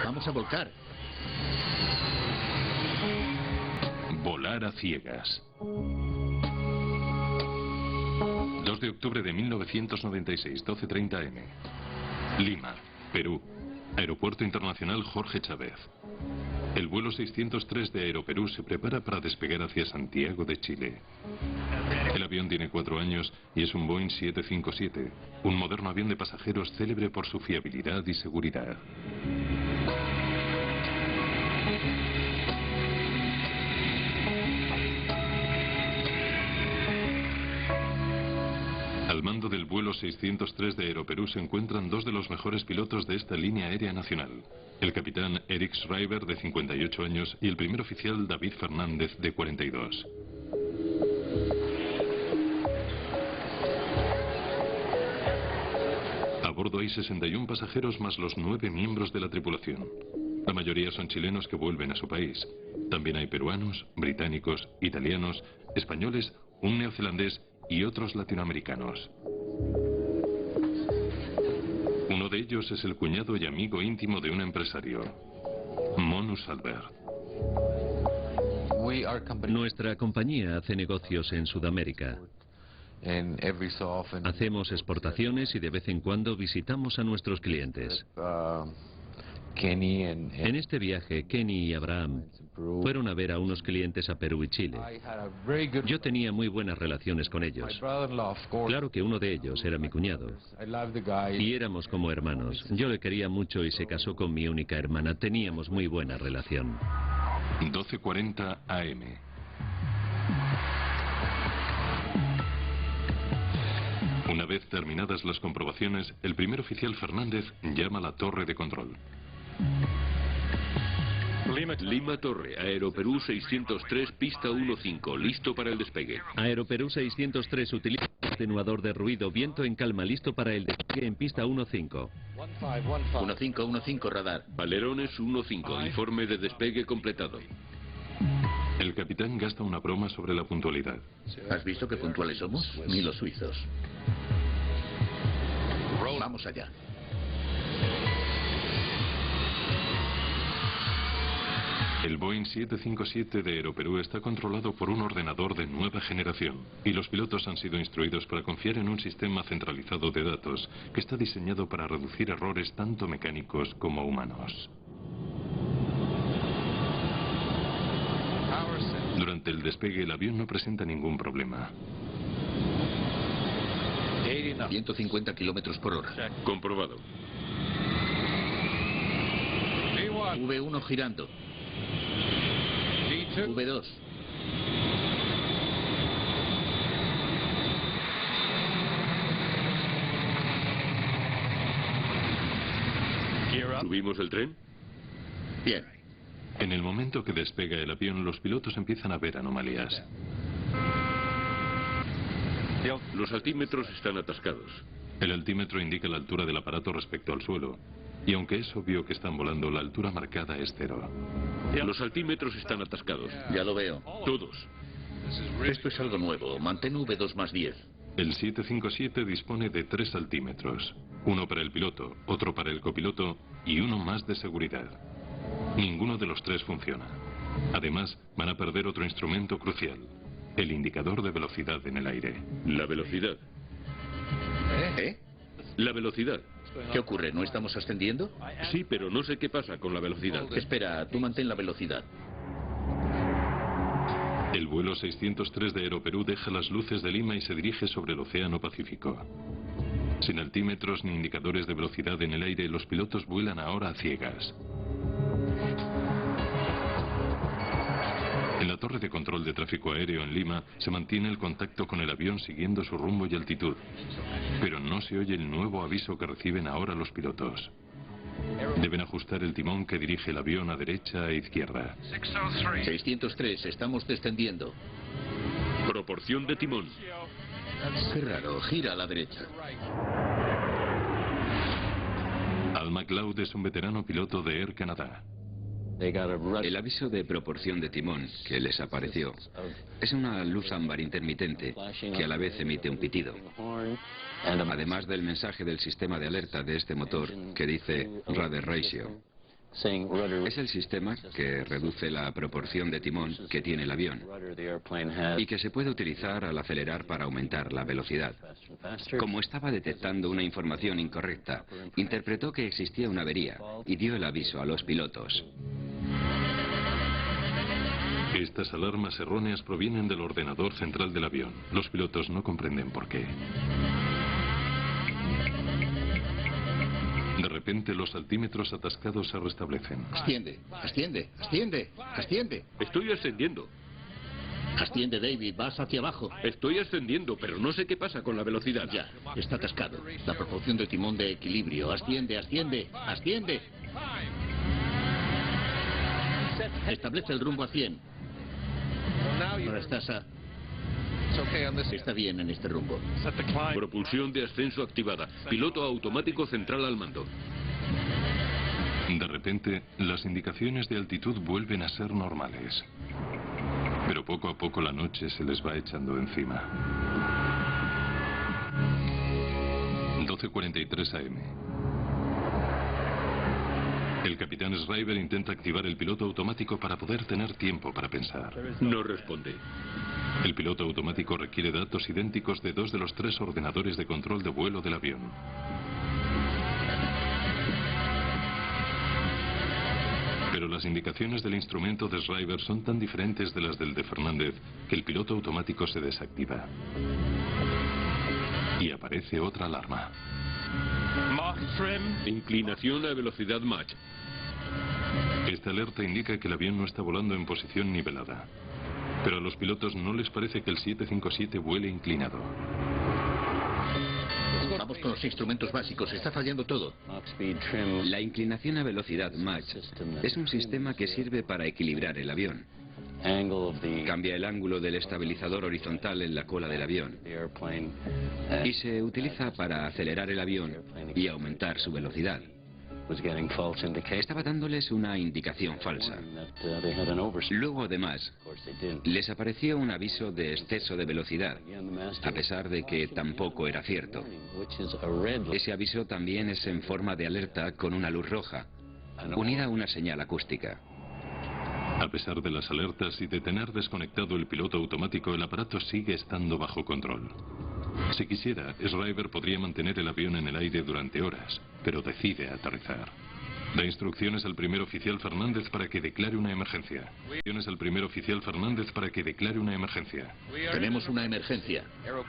Vamos a volcar. Volar a ciegas. 2 de octubre de 1996, 12:30 am. Lima, Perú. Aeropuerto Internacional Jorge Chávez. El vuelo 603 de Aeroperú se prepara para despegar hacia Santiago de Chile. El avión tiene 4 años y es un Boeing 757, un moderno avión de pasajeros célebre por su fiabilidad y seguridad. Al mando del vuelo 603 de Aeroperú se encuentran 2 de los mejores pilotos de esta línea aérea nacional. El capitán Eric Schreiber, de 58 años, y el primer oficial David Fernández, de 42. A bordo hay 61 pasajeros más los 9 miembros de la tripulación. La mayoría son chilenos que vuelven a su país. También hay peruanos, británicos, italianos, españoles, un neozelandés y otros latinoamericanos. Uno de ellos es el cuñado y amigo íntimo de un empresario, Monu Salbert. Nuestra compañía hace negocios en Sudamérica. Hacemos exportaciones y de vez en cuando visitamos a nuestros clientes. En este viaje, Kenny y Abraham fueron a ver a unos clientes a Perú y Chile. Yo tenía muy buenas relaciones con ellos. Claro que uno de ellos era mi cuñado. Y éramos como hermanos. Yo le quería mucho y se casó con mi única hermana. Teníamos muy buena relación. 12:40 am. Una vez terminadas las comprobaciones, el primer oficial Fernández llama a la torre de control. Lima Torre, Aeroperú 603, pista 15, listo para el despegue. Aeroperú 603 utiliza atenuador de ruido, viento en calma, listo para el despegue en pista 15. 1515 radar. Alerones 15, informe de despegue completado. El capitán gasta una broma sobre la puntualidad. ¿Has visto qué puntuales somos? Ni los suizos. Vamos allá. El Boeing 757 de Aeroperú está controlado por un ordenador de nueva generación y los pilotos han sido instruidos para confiar en un sistema centralizado de datos que está diseñado para reducir errores tanto mecánicos como humanos. Durante el despegue el avión no presenta ningún problema. 150 kilómetros por hora. Comprobado. V1 girando. V2. ¿Subimos el tren? Bien. En el momento que despega el avión, los pilotos empiezan a ver anomalías. Los altímetros están atascados. El altímetro indica la altura del aparato respecto al suelo. Y aunque es obvio que están volando, la altura marcada es 0. Los altímetros están atascados. Ya lo veo. Todos. Esto es algo nuevo. Mantén V2 más 10. El 757 dispone de 3 altímetros. Uno para el piloto, otro para el copiloto y uno más de seguridad. Ninguno de los 3 funciona. Además, van a perder otro instrumento crucial. El indicador de velocidad en el aire. La velocidad. ¿Eh? La velocidad. ¿Qué ocurre? ¿No estamos ascendiendo? Sí, pero no sé qué pasa con la velocidad. Espera, tú mantén la velocidad. El vuelo 603 de Aeroperú deja las luces de Lima y se dirige sobre el Océano Pacífico. Sin altímetros ni indicadores de velocidad en el aire, los pilotos vuelan ahora a ciegas. En la torre de control de tráfico aéreo en Lima se mantiene el contacto con el avión siguiendo su rumbo y altitud, pero no se oye el nuevo aviso que reciben ahora los pilotos. Deben ajustar el timón que dirige el avión a derecha e izquierda. 603, estamos descendiendo. Proporción de timón. Qué raro, gira a la derecha. Al McLeod es un veterano piloto de Air Canada. El aviso de proporción de timón que les apareció es una luz ámbar intermitente que a la vez emite un pitido. Además del mensaje del sistema de alerta de este motor que dice Radar Ratio. Es el sistema que reduce la proporción de timón que tiene el avión y que se puede utilizar al acelerar para aumentar la velocidad. Como estaba detectando una información incorrecta, interpretó que existía una avería y dio el aviso a los pilotos. Estas alarmas erróneas provienen del ordenador central del avión. Los pilotos no comprenden por qué. De repente los altímetros atascados se restablecen. Asciende, asciende, asciende, asciende. Estoy ascendiendo. Asciende, David, vas hacia abajo. Estoy ascendiendo, pero no sé qué pasa con la velocidad. Ya, está atascado. La proporción de timón de equilibrio. Asciende, asciende, asciende. Establece el rumbo a 100. Ahora estás a... Está bien en este rumbo. Propulsión de ascenso activada. Piloto automático central al mando. De repente, las indicaciones de altitud vuelven a ser normales. Pero poco a poco la noche se les va echando encima. 12:43 AM. El capitán Shriver intenta activar el piloto automático para poder tener tiempo para pensar. No responde. El piloto automático requiere datos idénticos de 2 de los 3 ordenadores de control de vuelo del avión. Pero las indicaciones del instrumento de Shriver son tan diferentes de las del de Fernández que el piloto automático se desactiva. Y aparece otra alarma. Inclinación a velocidad Mach. Esta alerta indica que el avión no está volando en posición nivelada. Pero a los pilotos no les parece que el 757 vuele inclinado. Vamos con los instrumentos básicos, está fallando todo. La inclinación a velocidad Mach es un sistema que sirve para equilibrar el avión. Cambia el ángulo del estabilizador horizontal en la cola del avión y se utiliza para acelerar el avión y aumentar su velocidad. Estaba dándoles una indicación falsa. Luego, además, les apareció un aviso de exceso de velocidad, a pesar de que tampoco era cierto. Ese aviso también es en forma de alerta con una luz roja, unida a una señal acústica. A pesar de las alertas y de tener desconectado el piloto automático, el aparato sigue estando bajo control. Si quisiera, Shriver podría mantener el avión en el aire durante horas, pero decide aterrizar. Da instrucciones al primer oficial Fernández para que declare una emergencia. Instrucciones al primer oficial Fernández para que declare una emergencia. Tenemos una emergencia.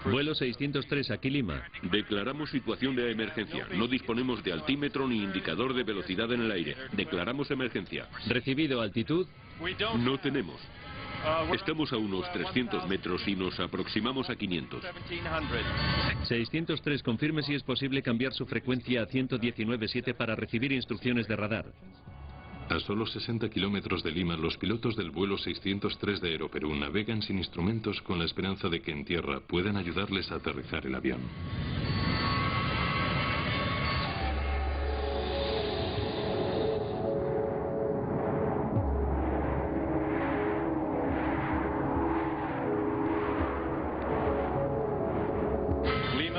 Vuelo 603, aquí Lima. Declaramos situación de emergencia. No disponemos de altímetro ni indicador de velocidad en el aire. Declaramos emergencia. Recibido, altitud. No tenemos. Estamos a unos 300 metros y nos aproximamos a 500. 603, confirme si es posible cambiar su frecuencia a 119.7 para recibir instrucciones de radar. A solo 60 kilómetros de Lima, los pilotos del vuelo 603 de Aeroperú navegan sin instrumentos con la esperanza de que en tierra puedan ayudarles a aterrizar el avión.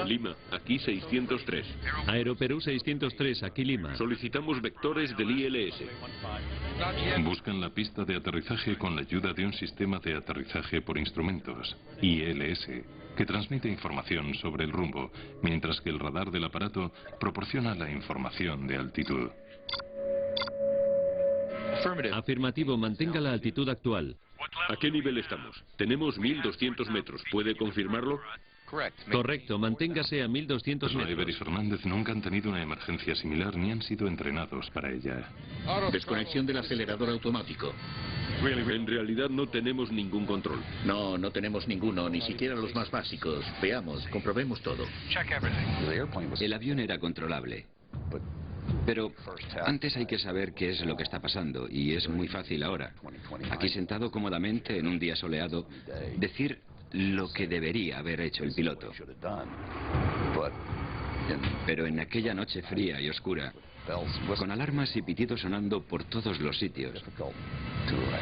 Lima, aquí 603. Aeroperú 603, aquí Lima. Solicitamos vectores del ILS. Buscan la pista de aterrizaje con la ayuda de un sistema de aterrizaje por instrumentos, ILS, que transmite información sobre el rumbo, mientras que el radar del aparato proporciona la información de altitud. Afirmativo, mantenga la altitud actual. ¿A qué nivel estamos? Tenemos 1200 metros. ¿Puede confirmarlo? Correcto, manténgase a 1200 Shriver y metros. Fernández nunca han tenido una emergencia similar ni han sido entrenados para ella. Desconexión del acelerador automático. En realidad no tenemos ningún control. No, no tenemos ninguno, ni siquiera los más básicos. Veamos, comprobemos todo. El avión era controlable. Pero antes hay que saber qué es lo que está pasando, y es muy fácil ahora. Aquí sentado cómodamente en un día soleado, decir lo que debería haber hecho el piloto. Pero en aquella noche fría y oscura, con alarmas y pitidos sonando por todos los sitios,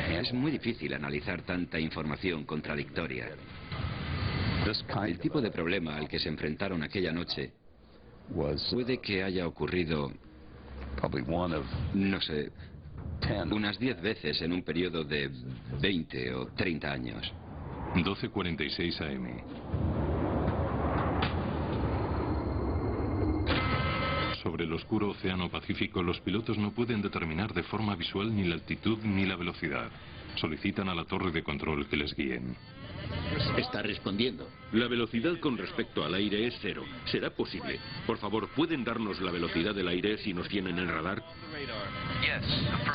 es muy difícil analizar tanta información contradictoria. El tipo de problema al que se enfrentaron aquella noche puede que haya ocurrido, no sé, Unas 10 veces en un periodo de 20 o 30 años. 12:46 AM. Sobre el oscuro océano Pacífico, los pilotos no pueden determinar de forma visual ni la altitud ni la velocidad. Solicitan a la torre de control que les guíen. Está respondiendo. La velocidad con respecto al aire es 0. ¿Será posible? Por favor, ¿pueden darnos la velocidad del aire si nos tienen en radar?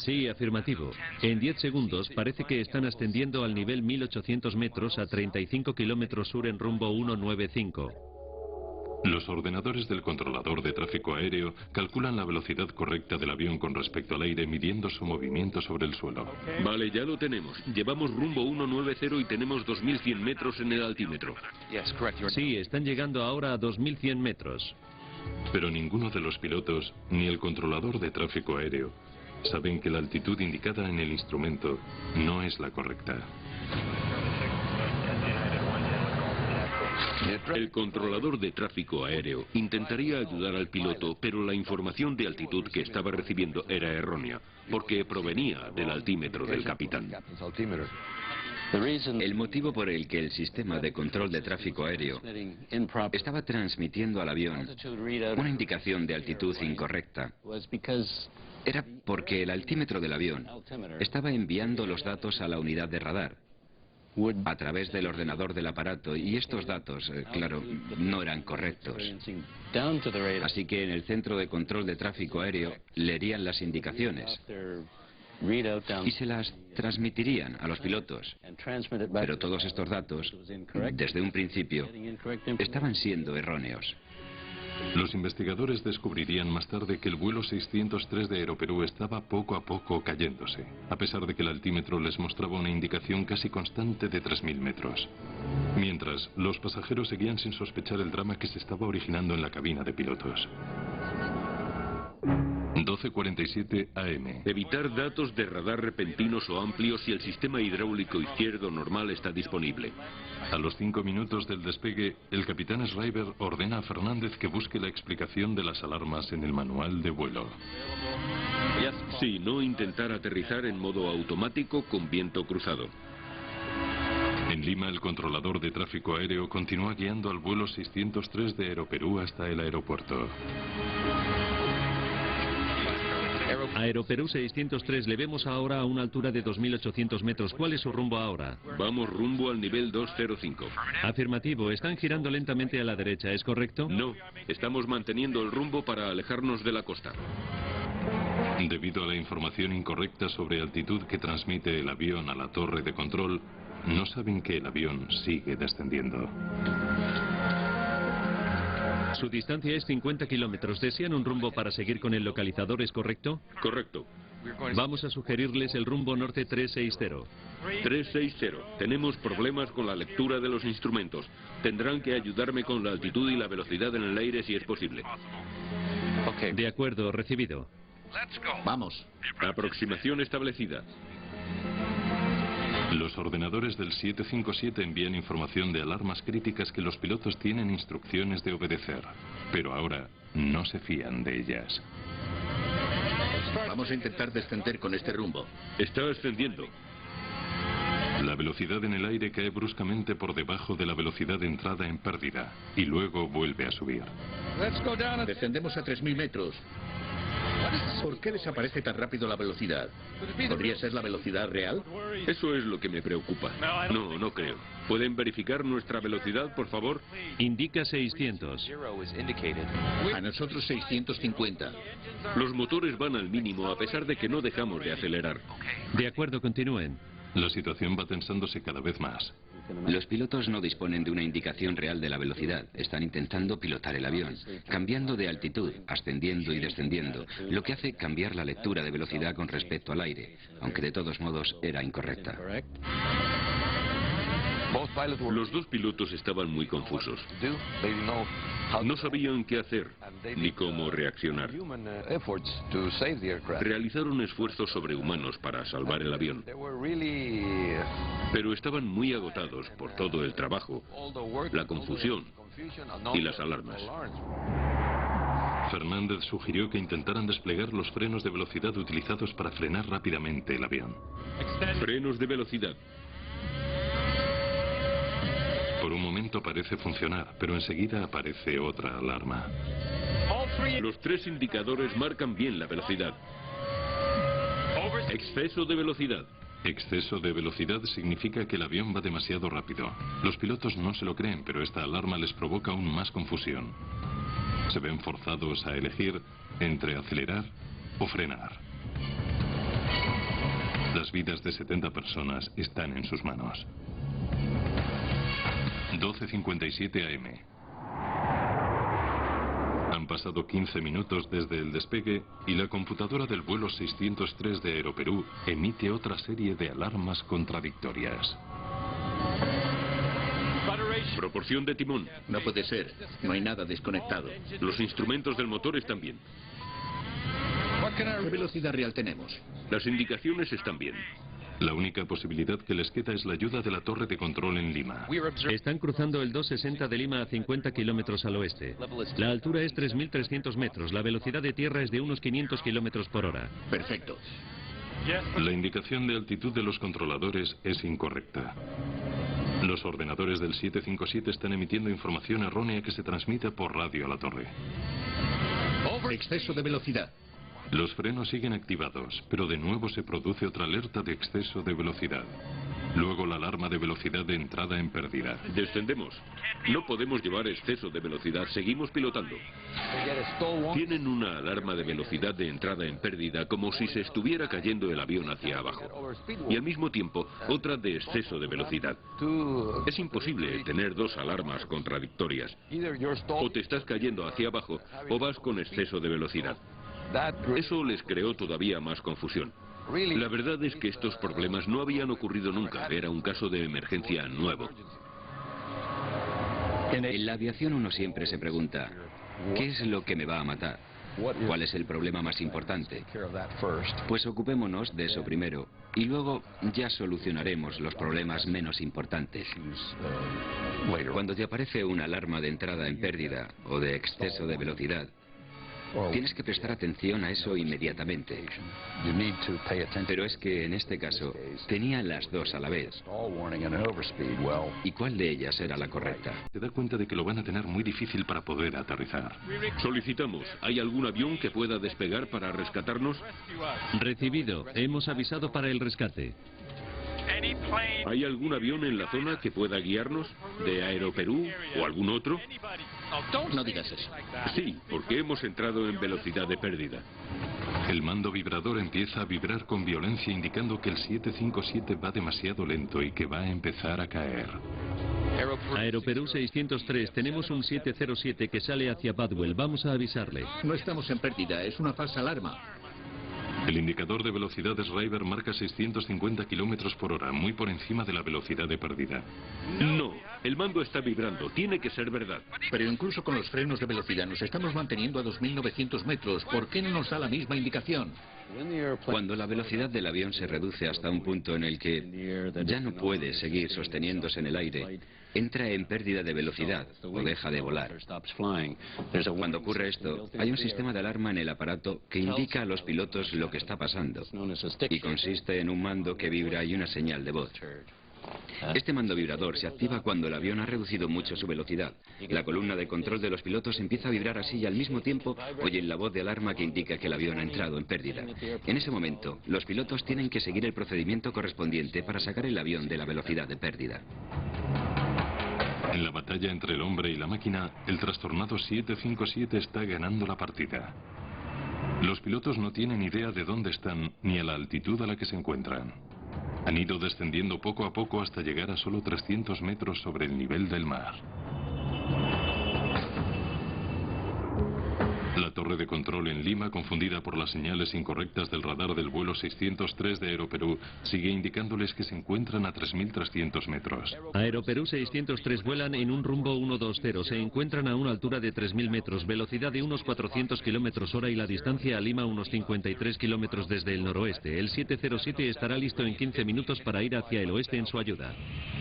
Sí, afirmativo. En 10 segundos parece que están ascendiendo al nivel 1800 metros a 35 kilómetros sur en rumbo 195. Los ordenadores del controlador de tráfico aéreo calculan la velocidad correcta del avión con respecto al aire midiendo su movimiento sobre el suelo. Vale, ya lo tenemos. Llevamos rumbo 190 y tenemos 2100 metros en el altímetro. Sí, están llegando ahora a 2100 metros. Pero ninguno de los pilotos, ni el controlador de tráfico aéreo, saben que la altitud indicada en el instrumento no es la correcta. El controlador de tráfico aéreo intentaría ayudar al piloto, pero la información de altitud que estaba recibiendo era errónea, porque provenía del altímetro del capitán. El motivo por el que el sistema de control de tráfico aéreo estaba transmitiendo al avión una indicación de altitud incorrecta era porque el altímetro del avión estaba enviando los datos a la unidad de radar a través del ordenador del aparato, y estos datos, claro, no eran correctos. Así que en el centro de control de tráfico aéreo leerían las indicaciones y se las transmitirían a los pilotos. Pero todos estos datos, desde un principio, estaban siendo erróneos. Los investigadores descubrirían más tarde que el vuelo 603 de Aeroperú estaba poco a poco cayéndose, a pesar de que el altímetro les mostraba una indicación casi constante de 3000 metros. Mientras, los pasajeros seguían sin sospechar el drama que se estaba originando en la cabina de pilotos. 12:47 AM. Evitar datos de radar repentinos o amplios si el sistema hidráulico izquierdo normal está disponible. A los 5 minutos del despegue, el capitán Schreiber ordena a Fernández que busque la explicación de las alarmas en el manual de vuelo. Sí, no intentar aterrizar en modo automático con viento cruzado. En Lima, el controlador de tráfico aéreo continúa guiando al vuelo 603 de Aeroperú hasta el aeropuerto. Aeroperú 603, le vemos ahora a una altura de 2800 metros. ¿Cuál es su rumbo ahora? Vamos rumbo al nivel 205. Afirmativo. Están girando lentamente a la derecha, ¿es correcto? No, estamos manteniendo el rumbo para alejarnos de la costa. Debido a la información incorrecta sobre altitud que transmite el avión a la torre de control, no saben que el avión sigue descendiendo. Su distancia es 50 kilómetros. ¿Desean un rumbo para seguir con el localizador, es correcto? Correcto. Vamos a sugerirles el rumbo norte 360. 360. Tenemos problemas con la lectura de los instrumentos. Tendrán que ayudarme con la altitud y la velocidad en el aire si es posible. De acuerdo, recibido. Vamos. Aproximación establecida. Los ordenadores del 757 envían información de alarmas críticas que los pilotos tienen instrucciones de obedecer, pero ahora no se fían de ellas. Vamos a intentar descender con este rumbo. Está ascendiendo. La velocidad en el aire cae bruscamente por debajo de la velocidad de entrada en pérdida y luego vuelve a subir. Descendemos a 3000 metros. ¿Por qué desaparece tan rápido la velocidad? ¿Podría ser la velocidad real? Eso es lo que me preocupa. No, no creo. ¿Pueden verificar nuestra velocidad, por favor? Indica 600. A nosotros 650. Los motores van al mínimo a pesar de que no dejamos de acelerar. De acuerdo, continúen. La situación va tensándose cada vez más. Los pilotos no disponen de una indicación real de la velocidad. Están intentando pilotar el avión, cambiando de altitud, ascendiendo y descendiendo, lo que hace cambiar la lectura de velocidad con respecto al aire, aunque de todos modos era incorrecta. Los dos pilotos estaban muy confusos. No sabían qué hacer, ni cómo reaccionar. Realizaron esfuerzos sobrehumanos para salvar el avión. Pero estaban muy agotados por todo el trabajo, la confusión y las alarmas. Fernández sugirió que intentaran desplegar los frenos de velocidad utilizados para frenar rápidamente el avión. Frenos de velocidad. Por un momento parece funcionar, pero enseguida aparece otra alarma. Los 3 indicadores marcan bien la velocidad. Exceso de velocidad. Exceso de velocidad significa que el avión va demasiado rápido. Los pilotos no se lo creen, pero esta alarma les provoca aún más confusión. Se ven forzados a elegir entre acelerar o frenar. Las vidas de 70 personas están en sus manos. 12:57 AM. Han pasado 15 minutos desde el despegue y la computadora del vuelo 603 de Aeroperú emite otra serie de alarmas contradictorias. Proporción de timón. No puede ser. No hay nada desconectado. Los instrumentos del motor están bien. ¿Qué velocidad real tenemos? Las indicaciones están bien. La única posibilidad que les queda es la ayuda de la torre de control en Lima. Están cruzando el 260 de Lima a 50 kilómetros al oeste. La altura es 3.300 metros. La velocidad de tierra es de unos 500 kilómetros por hora. Perfecto. La indicación de altitud de los controladores es incorrecta. Los ordenadores del 757 están emitiendo información errónea que se transmite por radio a la torre. Exceso de velocidad. Los frenos siguen activados, pero de nuevo se produce otra alerta de exceso de velocidad. Luego la alarma de velocidad de entrada en pérdida. Descendemos. No podemos llevar exceso de velocidad. Seguimos pilotando. Tienen una alarma de velocidad de entrada en pérdida, como si se estuviera cayendo el avión hacia abajo. Y al mismo tiempo, otra de exceso de velocidad. Es imposible tener 2 alarmas contradictorias. O te estás cayendo hacia abajo, o vas con exceso de velocidad. Eso les creó todavía más confusión. La verdad es que estos problemas no habían ocurrido nunca. Era un caso de emergencia nuevo. En la aviación uno siempre se pregunta, ¿qué es lo que me va a matar? ¿Cuál es el problema más importante? Pues ocupémonos de eso primero y luego ya solucionaremos los problemas menos importantes. Cuando te aparece una alarma de entrada en pérdida o de exceso de velocidad, tienes que prestar atención a eso inmediatamente. Pero es que en este caso tenía las 2 a la vez. ¿Y cuál de ellas era la correcta? Se da cuenta de que lo van a tener muy difícil para poder aterrizar. Solicitamos. ¿Hay algún avión que pueda despegar para rescatarnos? Recibido. Hemos avisado para el rescate. ¿Hay algún avión en la zona que pueda guiarnos? ¿De Aeroperú o algún otro? No digas eso. Sí, porque hemos entrado en velocidad de pérdida. El mando vibrador empieza a vibrar con violencia, indicando que el 757 va demasiado lento y que va a empezar a caer. Aeroperú 603, tenemos un 707 que sale hacia Badwell. Vamos a avisarle. No estamos en pérdida, es una falsa alarma. El indicador de velocidad de Schreiber marca 650 kilómetros por hora, muy por encima de la velocidad de pérdida. No, el mando está vibrando, tiene que ser verdad. Pero incluso con los frenos de velocidad nos estamos manteniendo a 2.900 metros. ¿Por qué no nos da la misma indicación? Cuando la velocidad del avión se reduce hasta un punto en el que ya no puede seguir sosteniéndose en el aire, entra en pérdida de velocidad o deja de volar. Cuando ocurre esto, hay un sistema de alarma en el aparato que indica a los pilotos lo que está pasando y consiste en un mando que vibra y una señal de voz. Este mando vibrador se activa cuando el avión ha reducido mucho su velocidad. La columna de control de los pilotos empieza a vibrar así y al mismo tiempo oyen la voz de alarma que indica que el avión ha entrado en pérdida. En ese momento, los pilotos tienen que seguir el procedimiento correspondiente para sacar el avión de la velocidad de pérdida. En la batalla entre el hombre y la máquina, el trastornado 757 está ganando la partida. Los pilotos no tienen idea de dónde están ni a la altitud a la que se encuentran. Han ido descendiendo poco a poco hasta llegar a solo 300 metros sobre el nivel del mar. La torre de control en Lima, confundida por las señales incorrectas del radar del vuelo 603 de Aeroperú, sigue indicándoles que se encuentran a 3.300 metros. Aeroperú 603 vuelan en un rumbo 120. Se encuentran a una altura de 3.000 metros, velocidad de unos 400 kilómetros hora y la distancia a Lima unos 53 kilómetros desde el noroeste. El 707 estará listo en 15 minutos para ir hacia el oeste en su ayuda.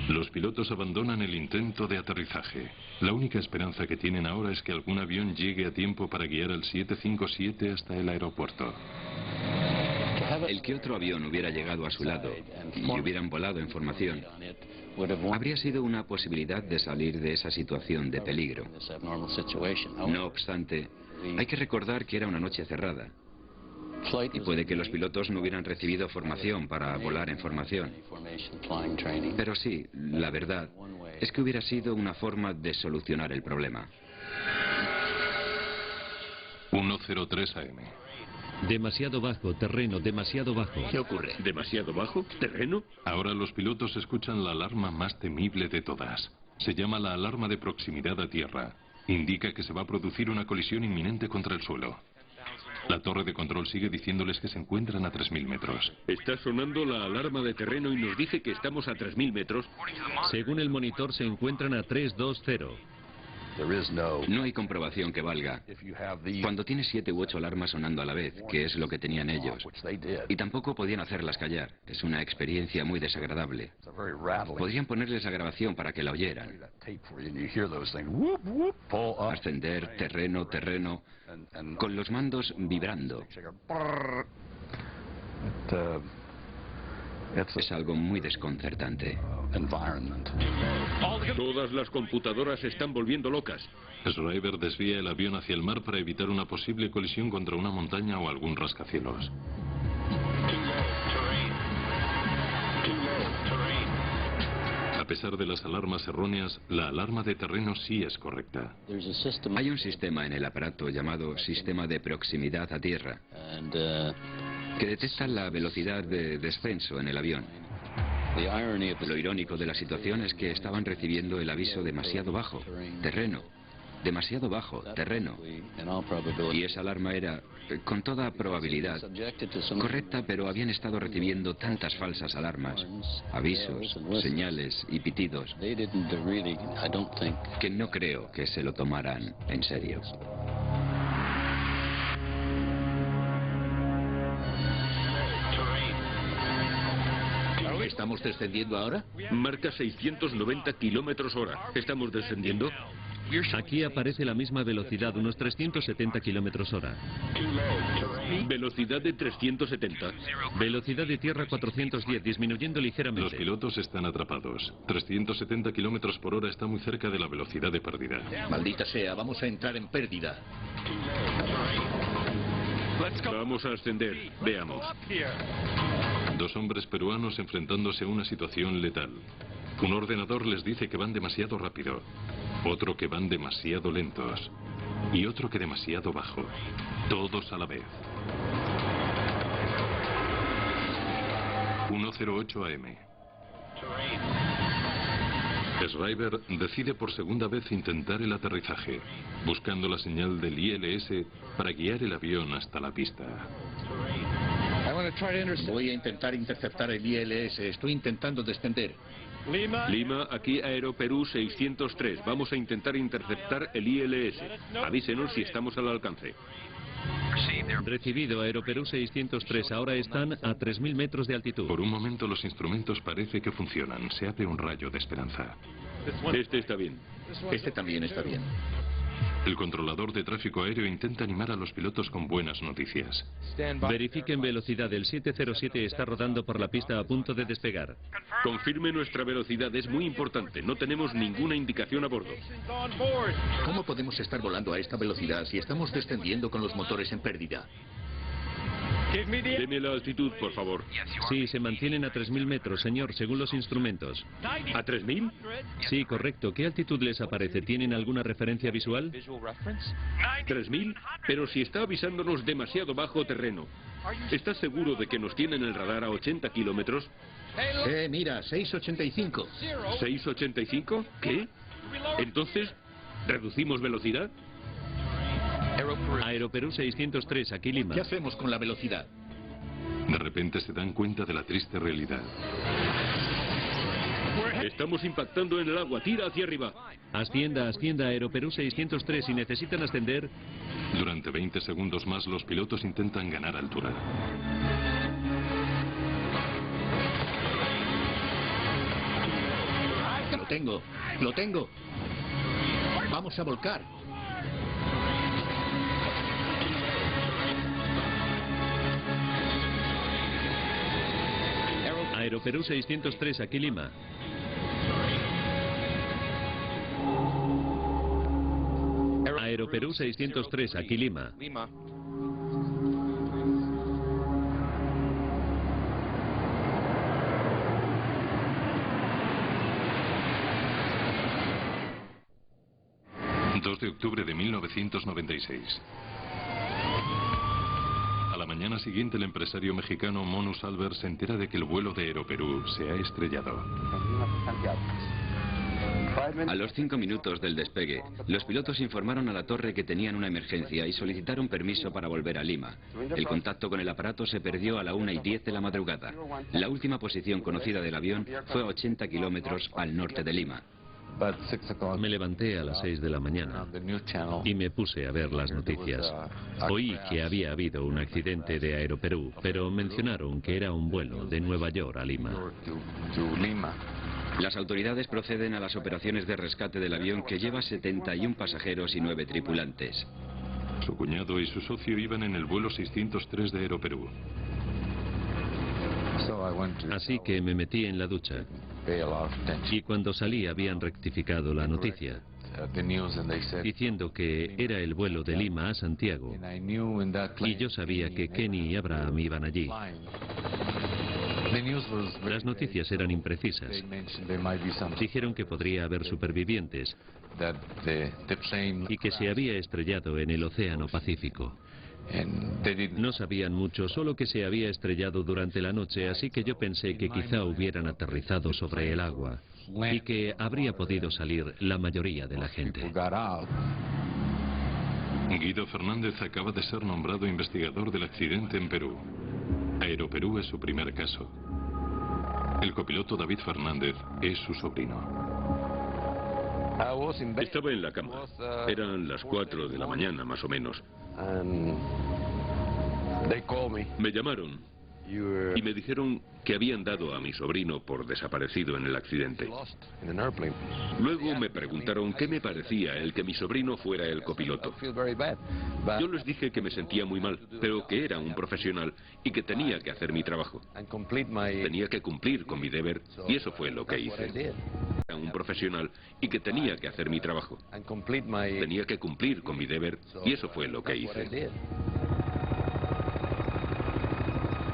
Los pilotos abandonan el intento de aterrizaje. La única esperanza que tienen ahora es que algún avión llegue a tiempo para guiar enviar el 757 hasta el aeropuerto. El que otro avión hubiera llegado a su lado y hubieran volado en formación habría sido una posibilidad de salir de esa situación de peligro. No obstante, hay que recordar que era una noche cerrada y puede que los pilotos no hubieran recibido formación para volar en formación. Pero sí, la verdad es que hubiera sido una forma de solucionar el problema. 1:03 AM. Demasiado bajo, terreno, demasiado bajo. ¿Qué ocurre? ¿Demasiado bajo? ¿Terreno? Ahora los pilotos escuchan la alarma más temible de todas. Se llama la alarma de proximidad a tierra. Indica que se va a producir una colisión inminente contra el suelo. La torre de control sigue diciéndoles que se encuentran a 3.000 metros. Está sonando la alarma de terreno y nos dice que estamos a 3.000 metros. Según el monitor se encuentran a 320. No hay comprobación que valga. Cuando tienes 7 u 8 alarmas sonando a la vez, que es lo que tenían ellos, y tampoco podían hacerlas callar, es una experiencia muy desagradable. Podrían ponerles la grabación para que la oyeran. Ascender, terreno, terreno, con los mandos vibrando. Es algo muy desconcertante. Todas las computadoras se están volviendo locas. Schreiber desvía el avión hacia el mar para evitar una posible colisión contra una montaña o algún rascacielos. A pesar de las alarmas erróneas, la alarma de terreno sí es correcta. Hay un sistema en el aparato llamado sistema de proximidad a tierra, que detecta la velocidad de descenso en el avión. Lo irónico de la situación es que estaban recibiendo el aviso demasiado bajo, terreno, demasiado bajo, terreno. Y esa alarma era, con toda probabilidad, correcta, pero habían estado recibiendo tantas falsas alarmas, avisos, señales y pitidos, que no creo que se lo tomaran en serio. ¿Estamos descendiendo ahora? Marca 690 kilómetros hora. ¿Estamos descendiendo? Aquí aparece la misma velocidad, unos 370 kilómetros hora. Velocidad de 370. Velocidad de tierra 410, disminuyendo Los ligeramente. pilotos están atrapados. 370 kilómetros por hora está muy cerca de la velocidad de pérdida. Maldita sea, vamos a entrar en pérdida. Vamos a ascender. Veamos. 2 hombres peruanos enfrentándose a una situación letal. Un ordenador les dice que van demasiado rápido, otro que van demasiado lentos y otro que demasiado bajo. Todos a la vez. 1:08 AM. Schreiber decide por segunda vez intentar el aterrizaje, buscando la señal del ILS para guiar el avión hasta la pista. Voy a intentar interceptar el ILS. Estoy intentando descender. Lima, aquí Aeroperú 603. Vamos a intentar interceptar el ILS. Avísenos si estamos al alcance. Recibido, Aeroperú 603. Ahora están a 3.000 metros de altitud. Por un momento los instrumentos parece que funcionan. Se abre un rayo de esperanza. Este está bien. Este también está bien. El controlador de tráfico aéreo intenta animar a los pilotos con buenas noticias. Verifiquen velocidad. El 707 está rodando por la pista a punto de despegar. Confirme nuestra velocidad. Es muy importante. No tenemos ninguna indicación a bordo. ¿Cómo podemos estar volando a esta velocidad si estamos descendiendo con los motores en pérdida? Deme la altitud, por favor. Sí, se mantienen a 3.000 metros, señor, según los instrumentos. ¿A 3.000? Sí, correcto. ¿Qué altitud les aparece? ¿Tienen alguna referencia visual? 3.000, pero si está avisándonos demasiado bajo terreno. ¿Estás seguro de que nos tienen el radar a 80 kilómetros? Mira, 685. ¿685? ¿Qué? Entonces, ¿reducimos velocidad? Aeroperú 603, aquí Lima. ¿Qué hacemos con la velocidad? De repente se dan cuenta de la triste realidad. Estamos impactando en el agua. Tira hacia arriba. Ascienda, ascienda, Aeroperú 603. Si necesitan ascender... Durante 20 segundos más los pilotos intentan ganar altura. Lo tengo, lo tengo. Vamos a volcar. Aeroperú 603, aquí Lima. Aeroperú 603, aquí Lima. De octubre de 1996. A la mañana siguiente, el empresario mexicano Monus Albert se entera de que el vuelo de Aeroperú se ha estrellado. A los 5 minutos del despegue, los pilotos informaron a la torre que tenían una emergencia y solicitaron permiso para volver a Lima. El contacto con el aparato se perdió a la 1:10 de la madrugada. La última posición conocida del avión fue a 80 kilómetros al norte de Lima. Me levanté a las 6 de la mañana y me puse a ver las noticias. Oí que había habido un accidente de Aeroperú, pero mencionaron que era un vuelo de Nueva York a Lima. Las autoridades proceden a las operaciones de rescate del avión, que lleva 71 pasajeros y 9 tripulantes. Su cuñado y su socio iban en el vuelo 603 de Aeroperú. Así que me metí en la ducha. Y cuando salí habían rectificado la noticia, diciendo que era el vuelo de Lima a Santiago. Y yo sabía que Kenny y Abraham iban allí. Las noticias eran imprecisas. Dijeron que podría haber supervivientes y que se había estrellado en el Océano Pacífico. No sabían mucho, solo que se había estrellado durante la noche, así que yo pensé que quizá hubieran aterrizado sobre el agua y que habría podido salir la mayoría de la gente. Guido Fernández acaba de ser nombrado investigador del accidente en Perú. Aeroperú es su primer caso. El copiloto David Fernández es su sobrino. Estaba en la cama. Eran las 4 de la mañana, más o menos. Me llamaron y me dijeron que habían dado a mi sobrino por desaparecido en el accidente. Luego me preguntaron qué me parecía el que mi sobrino fuera el copiloto. Yo les dije que me sentía muy mal, pero que era un profesional y que tenía que hacer mi trabajo. Tenía que cumplir con mi deber y eso fue lo que hice. Era un profesional y que tenía que hacer mi trabajo. Tenía que cumplir con mi deber y eso fue lo que hice.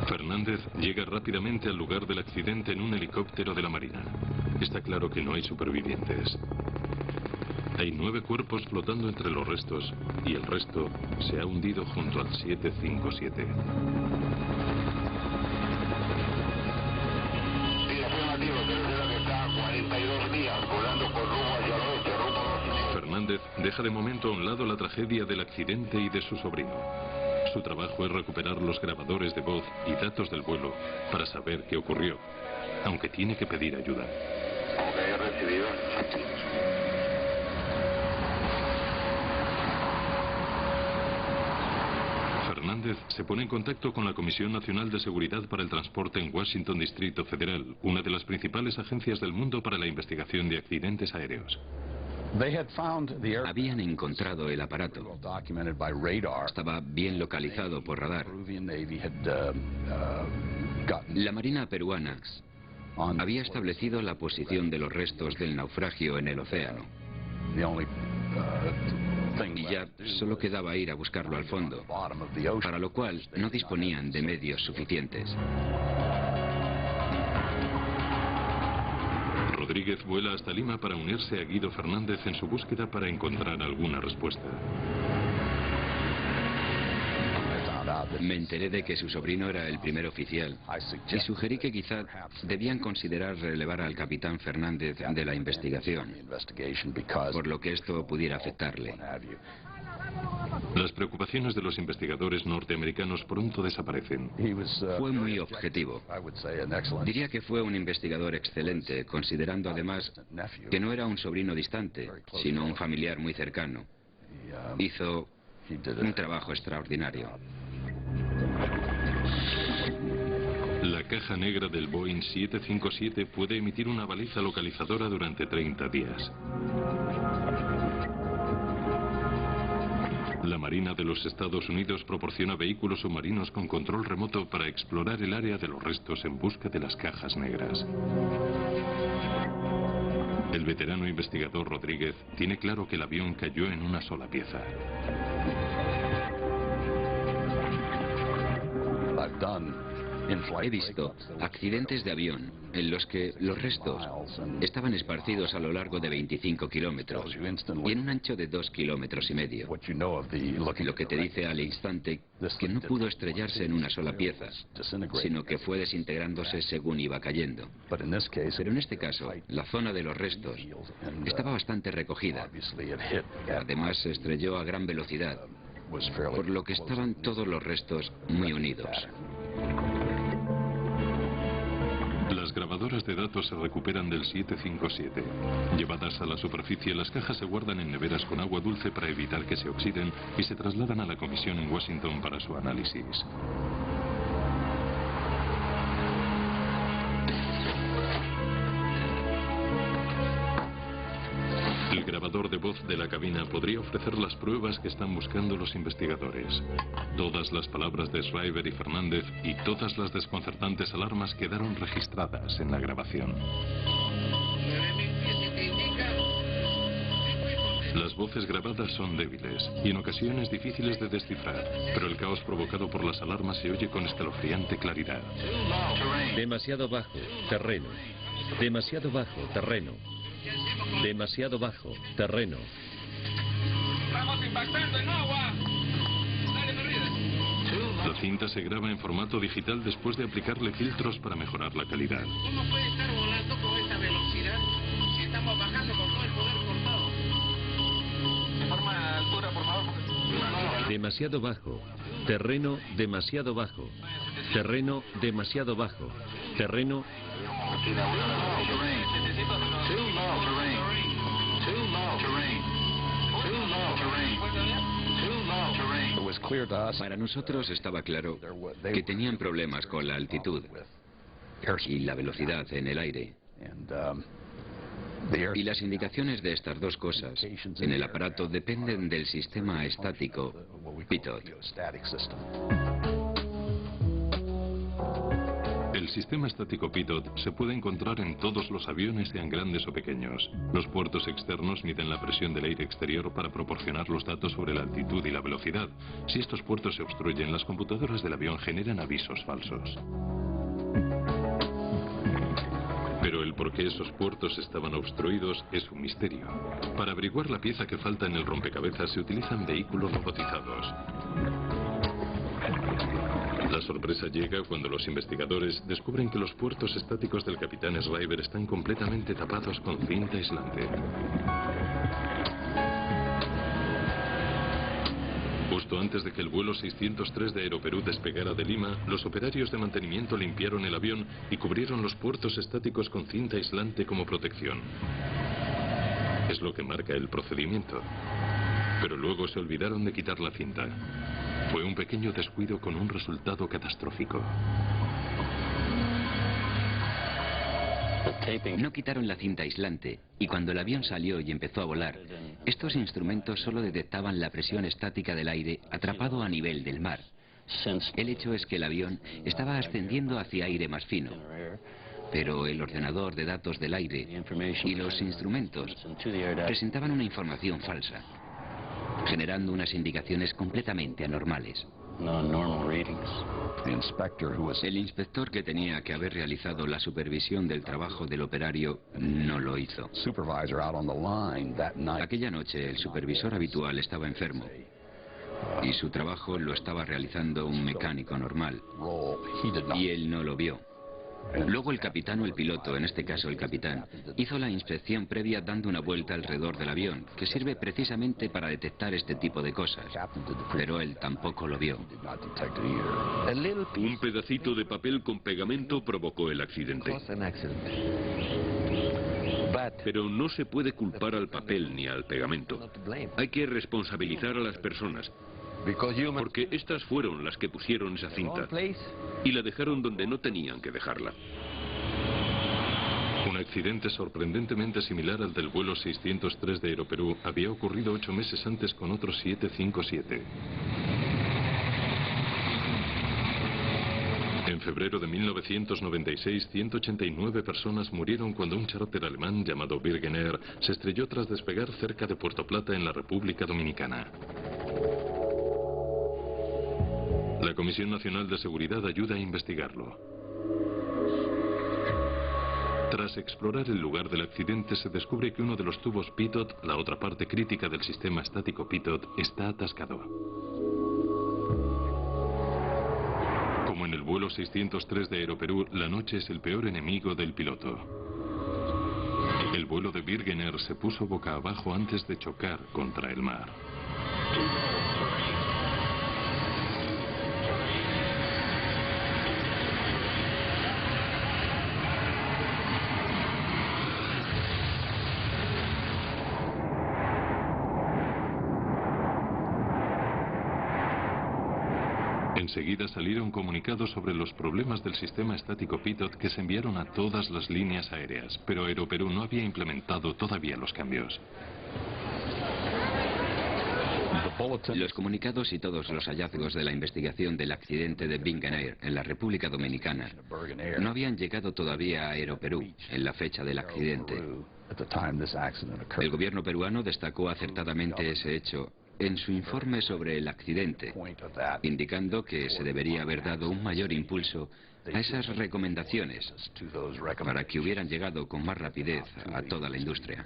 Fernández llega rápidamente al lugar del accidente en un helicóptero de la Marina. Está claro que no hay supervivientes. Hay 9 cuerpos flotando entre los restos y el resto se ha hundido junto al 757. Fernández deja de momento a un lado la tragedia del accidente y de su sobrino. Su trabajo es recuperar los grabadores de voz y datos del vuelo para saber qué ocurrió, aunque tiene que pedir ayuda. Recibido. Fernández se pone en contacto con la Comisión Nacional de Seguridad para el Transporte en Washington, Distrito Federal, una de las principales agencias del mundo para la investigación de accidentes aéreos. Habían encontrado el aparato. Estaba bien localizado por radar. La Marina peruana había establecido la posición de los restos del naufragio en el océano. Y ya solo quedaba ir a buscarlo al fondo, para lo cual no disponían de medios suficientes. Rodríguez vuela hasta Lima para unirse a Guido Fernández en su búsqueda para encontrar alguna respuesta. Me enteré de que su sobrino era el primer oficial y sugerí que quizá debían considerar relevar al capitán Fernández de la investigación, por lo que esto pudiera afectarle. Las preocupaciones de los investigadores norteamericanos pronto desaparecen. Fue muy objetivo. Diría que fue un investigador excelente, considerando además que no era un sobrino distante, sino un familiar muy cercano. Hizo un trabajo extraordinario. La caja negra del Boeing 757 puede emitir una baliza localizadora durante 30 días. La Marina de los Estados Unidos proporciona vehículos submarinos con control remoto para explorar el área de los restos en busca de las cajas negras. El veterano investigador Rodríguez tiene claro que el avión cayó en una sola pieza. He visto accidentes de avión en los que los restos estaban esparcidos a lo largo de 25 kilómetros y en un ancho de 2,5 kilómetros. Lo que te dice al instante que no pudo estrellarse en una sola pieza, sino que fue desintegrándose según iba cayendo. Pero en este caso, la zona de los restos estaba bastante recogida. Además, se estrelló a gran velocidad, por lo que estaban todos los restos muy unidos. Las grabadoras de datos se recuperan del 757. Llevadas a la superficie, las cajas se guardan en neveras con agua dulce para evitar que se oxiden y se trasladan a la comisión en Washington para su análisis. El grabador de voz de la cabina podría ofrecer las pruebas que están buscando los investigadores. Todas las palabras de Shriver y Fernández y todas las desconcertantes alarmas quedaron registradas en la grabación. Las voces grabadas son débiles y en ocasiones difíciles de descifrar, pero el caos provocado por las alarmas se oye con escalofriante claridad. Demasiado bajo, terreno. Demasiado bajo, terreno. Demasiado bajo, terreno. ¡Estamos impactando en agua! ¡Dale, Mercedes! La cinta se graba en formato digital después de aplicarle filtros para mejorar la calidad. ¿Cómo puede estar volando con esta velocidad si estamos bajando con todo el poder cortado? De forma altura, por favor. Demasiado bajo, terreno demasiado bajo. Terreno demasiado bajo. Terreno. Para nosotros estaba claro que tenían problemas con la altitud y la velocidad en el aire. Y las indicaciones de estas dos cosas en el aparato dependen del sistema estático Pitot. El sistema estático Pitot se puede encontrar en todos los aviones, sean grandes o pequeños. Los puertos externos miden la presión del aire exterior para proporcionar los datos sobre la altitud y la velocidad. Si estos puertos se obstruyen, las computadoras del avión generan avisos falsos. Pero el por qué esos puertos estaban obstruidos es un misterio. Para averiguar la pieza que falta en el rompecabezas se utilizan vehículos robotizados. La sorpresa llega cuando los investigadores descubren que los puertos estáticos del capitán Shriver están completamente tapados con cinta aislante. Justo antes de que el vuelo 603 de Aeroperú despegara de Lima, los operarios de mantenimiento limpiaron el avión y cubrieron los puertos estáticos con cinta aislante como protección. Es lo que marca el procedimiento. Pero luego se olvidaron de quitar la cinta. Fue un pequeño descuido con un resultado catastrófico. No quitaron la cinta aislante y cuando el avión salió y empezó a volar, estos instrumentos solo detectaban la presión estática del aire atrapado a nivel del mar. El hecho es que el avión estaba ascendiendo hacia aire más fino, pero el ordenador de datos del aire y los instrumentos presentaban una información falsa, generando unas indicaciones completamente anormales. El inspector que tenía que haber realizado la supervisión del trabajo del operario no lo hizo. Aquella noche el supervisor habitual estaba enfermo y su trabajo lo estaba realizando un mecánico normal y él no lo vio. Luego el capitán o el piloto, en este caso el capitán, hizo la inspección previa dando una vuelta alrededor del avión, que sirve precisamente para detectar este tipo de cosas. Pero él tampoco lo vio. Un pedacito de papel con pegamento provocó el accidente. Pero no se puede culpar al papel ni al pegamento. Hay que responsabilizar a las personas. Porque estas fueron las que pusieron esa cinta y la dejaron donde no tenían que dejarla. Un accidente sorprendentemente similar al del vuelo 603 de Aeroperú había ocurrido 8 meses antes con otro 757. En febrero de 1996, 189 personas murieron cuando un charter alemán llamado Virgin Air se estrelló tras despegar cerca de Puerto Plata en la República Dominicana. La Comisión Nacional de Seguridad ayuda a investigarlo. Tras explorar el lugar del accidente, se descubre que uno de los tubos pitot, la otra parte crítica del sistema estático pitot, está atascado. Como en el vuelo 603 de Aeroperú, la noche es el peor enemigo del piloto. El vuelo de Virgin Air se puso boca abajo antes de chocar contra el mar. Enseguida salieron comunicados sobre los problemas del sistema estático pitot que se enviaron a todas las líneas aéreas, pero Aeroperú no había implementado todavía los cambios. Los comunicados y todos los hallazgos de la investigación del accidente de Virgin Air en la República Dominicana no habían llegado todavía a Aeroperú en la fecha del accidente. El gobierno peruano destacó acertadamente ese hecho en su informe sobre el accidente, indicando que se debería haber dado un mayor impulso a esas recomendaciones para que hubieran llegado con más rapidez a toda la industria.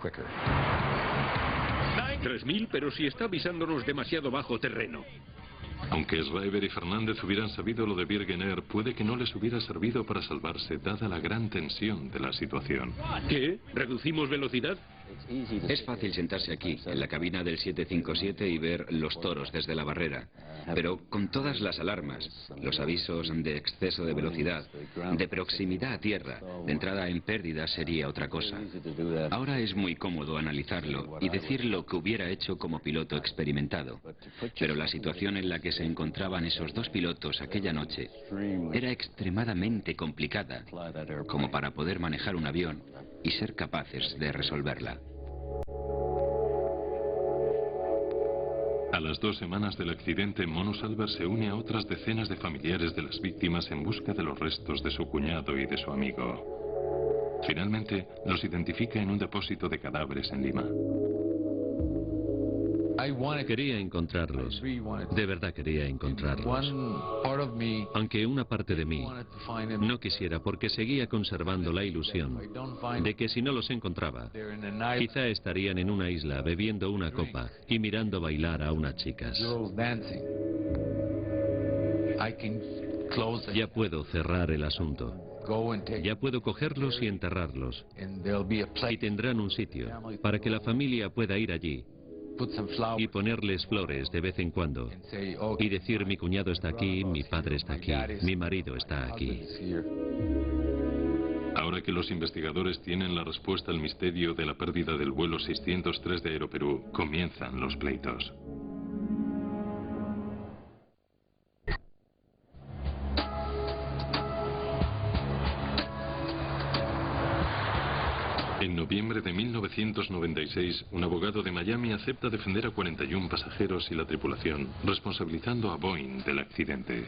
3000, pero si está avisándonos demasiado bajo terreno. Aunque Schreiber y Fernández hubieran sabido lo de Virgin Air, puede que no les hubiera servido para salvarse, dada la gran tensión de la situación. ¿Qué? ¿Reducimos velocidad? Es fácil sentarse aquí, en la cabina del 757 y ver los toros desde la barrera, pero con todas las alarmas, los avisos de exceso de velocidad, de proximidad a tierra, de entrada en pérdida sería otra cosa. Ahora es muy cómodo analizarlo y decir lo que hubiera hecho como piloto experimentado, pero la situación en la que se encontraban esos dos pilotos aquella noche era extremadamente complicada, como para poder manejar un avión y ser capaces de resolverla. A las 2 semanas del accidente, Mono Salver se une a otras decenas de familiares de las víctimas en busca de los restos de su cuñado y de su amigo. Finalmente, los identifica en un depósito de cadáveres en Lima. Quería encontrarlos. De verdad quería encontrarlos. Aunque una parte de mí no quisiera, porque seguía conservando la ilusión de que si no los encontraba, quizá estarían en una isla bebiendo una copa y mirando bailar a unas chicas. Ya puedo cerrar el asunto. Ya puedo cogerlos y enterrarlos. Y tendrán un sitio para que la familia pueda ir allí y ponerles flores de vez en cuando y decir: mi cuñado está aquí, mi padre está aquí, mi marido está aquí. Ahora que los investigadores tienen la respuesta al misterio de la pérdida del vuelo 603 de Aeroperú, comienzan los pleitos. En noviembre de 1996, un abogado de Miami acepta defender a 41 pasajeros y la tripulación, responsabilizando a Boeing del accidente.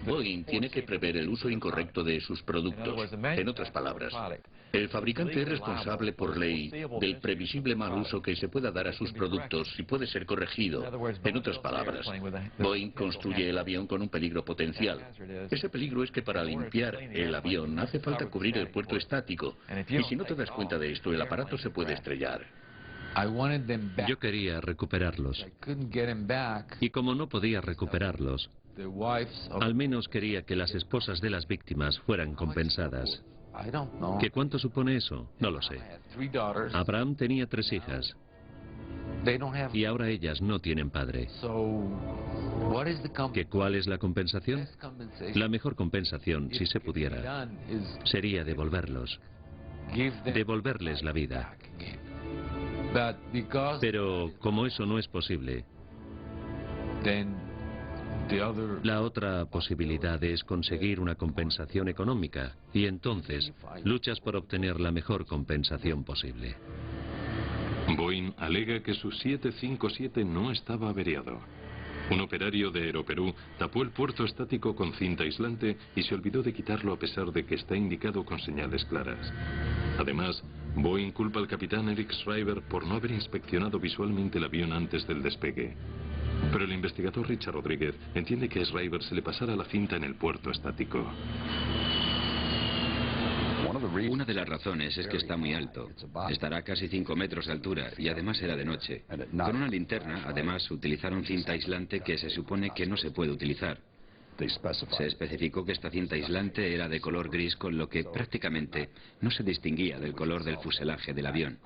Boeing tiene que prever el uso incorrecto de sus productos. En otras palabras, el fabricante es responsable por ley del previsible mal uso que se pueda dar a sus productos y puede ser corregido. En otras palabras, Boeing construye el avión con un peligro potencial. Ese peligro es que para limpiar el avión hace falta cubrir el puerto estático. Y si no te das cuenta de esto, el aparato se puede estrellar. Yo quería recuperarlos. Y como no podía recuperarlos, al menos quería que las esposas de las víctimas fueran compensadas. ¿Qué cuánto supone eso? No lo sé. Abraham tenía 3 hijas. Y ahora ellas no tienen padre. ¿Que cuál es la compensación? La mejor compensación, si se pudiera, sería devolverlos. Devolverles la vida. Pero como eso no es posible, La otra posibilidad es conseguir una compensación económica y entonces luchas por obtener la mejor compensación posible. Boeing alega que su 757 no estaba averiado. Un operario de Aeroperú tapó el puerto estático con cinta aislante y se olvidó de quitarlo a pesar de que está indicado con señales claras. Además, Boeing culpa al capitán Eric Schreiber por no haber inspeccionado visualmente el avión antes del despegue. Pero el investigador Richard Rodríguez entiende que a Schreiber se le pasara la cinta en el puerto estático. Una de las razones es que está muy alto. Estará a casi 5 metros de altura y además era de noche. Con una linterna, además, utilizaron cinta aislante que se supone que no se puede utilizar. Se especificó que esta cinta aislante era de color gris, con lo que prácticamente no se distinguía del color del fuselaje del avión.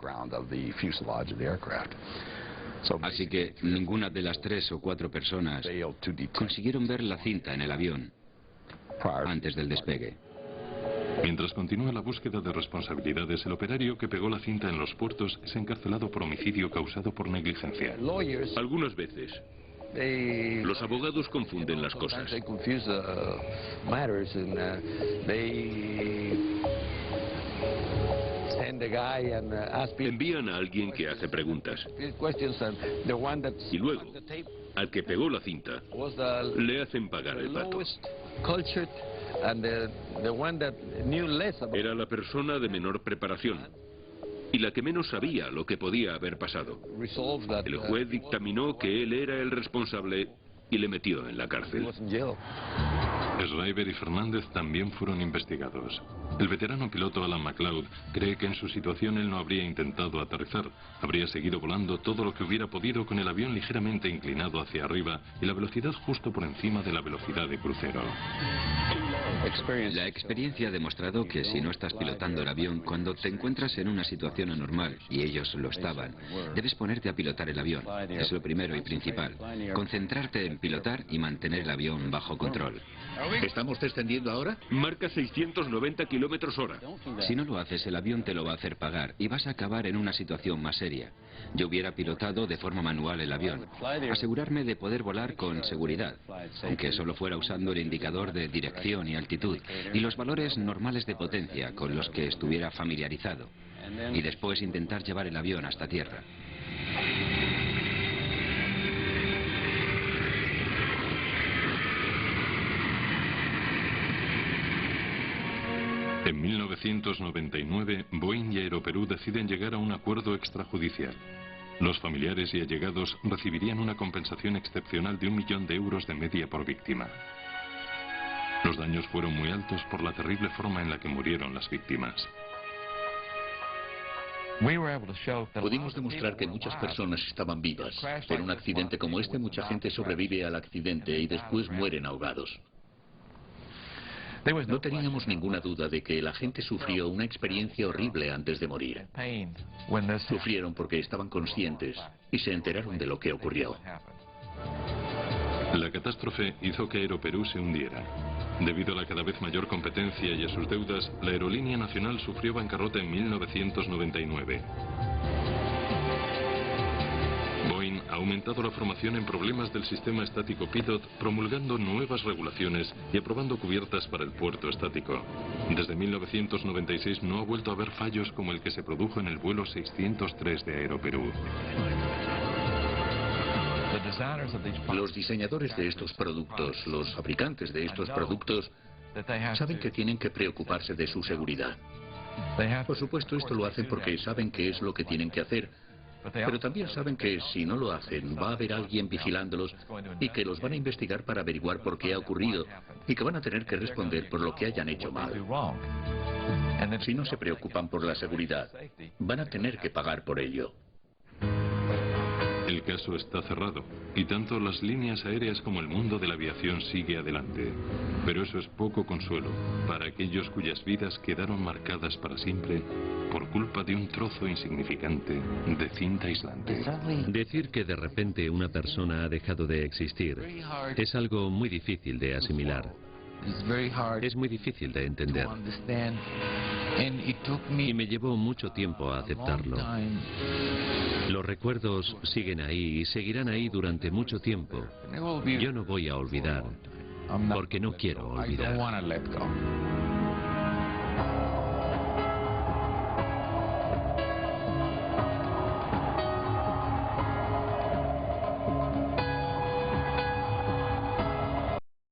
Así que ninguna de las 3 o 4 personas consiguieron ver la cinta en el avión antes del despegue. Mientras continúa la búsqueda de responsabilidades, el operario que pegó la cinta en los puertos es encarcelado por homicidio causado por negligencia. Algunas veces los abogados confunden las cosas. Envían a alguien que hace preguntas. Y luego, al que pegó la cinta, le hacen pagar el pato. Era la persona de menor preparación y la que menos sabía lo que podía haber pasado. El juez dictaminó que él era el responsable y le metió en la cárcel. Schreiber y Fernández también fueron investigados. El veterano piloto Alan MacLeod cree que en su situación él no habría intentado aterrizar. Habría seguido volando todo lo que hubiera podido con el avión ligeramente inclinado hacia arriba y la velocidad justo por encima de la velocidad de crucero. La experiencia ha demostrado que si no estás pilotando el avión, cuando te encuentras en una situación anormal, y ellos lo estaban, debes ponerte a pilotar el avión. Es lo primero y principal. Concentrarte en pilotar y mantener el avión bajo control. ¿Estamos descendiendo ahora? Marca 690 kilómetros hora. Si no lo haces, el avión te lo va a hacer pagar y vas a acabar en una situación más seria. Yo hubiera pilotado de forma manual el avión, asegurarme de poder volar con seguridad, aunque solo fuera usando el indicador de dirección y altitud, y los valores normales de potencia con los que estuviera familiarizado, y después intentar llevar el avión hasta tierra. En 1999, Boeing y Aeroperú deciden llegar a un acuerdo extrajudicial. Los familiares y allegados recibirían una compensación excepcional de 1 millón de euros de media por víctima. Los daños fueron muy altos por la terrible forma en la que murieron las víctimas. Pudimos demostrar que muchas personas estaban vivas. En un accidente como este, mucha gente sobrevive al accidente y después mueren ahogados. No teníamos ninguna duda de que la gente sufrió una experiencia horrible antes de morir. Sufrieron porque estaban conscientes y se enteraron de lo que ocurrió. La catástrofe hizo que Aeroperú se hundiera. Debido a la cada vez mayor competencia y a sus deudas, la aerolínea nacional sufrió bancarrota en 1999. Boeing ha aumentado la formación en problemas del sistema estático Pitot, promulgando nuevas regulaciones y aprobando cubiertas para el puerto estático. Desde 1996 no ha vuelto a haber fallos como el que se produjo en el vuelo 603 de Aeroperú. Los diseñadores de estos productos, los fabricantes de estos productos, saben que tienen que preocuparse de su seguridad. Por supuesto, esto lo hacen porque saben qué es lo que tienen que hacer, pero también saben que si no lo hacen, va a haber alguien vigilándolos y que los van a investigar para averiguar por qué ha ocurrido y que van a tener que responder por lo que hayan hecho mal. Si no se preocupan por la seguridad, van a tener que pagar por ello. El caso está cerrado, y tanto las líneas aéreas como el mundo de la aviación sigue adelante. Pero eso es poco consuelo para aquellos cuyas vidas quedaron marcadas para siempre por culpa de un trozo insignificante de cinta aislante. Decir que de repente una persona ha dejado de existir es algo muy difícil de asimilar. Es muy difícil de entender. Y me llevó mucho tiempo a aceptarlo. Los recuerdos siguen ahí y seguirán ahí durante mucho tiempo. Yo no voy a olvidar, porque no quiero olvidar.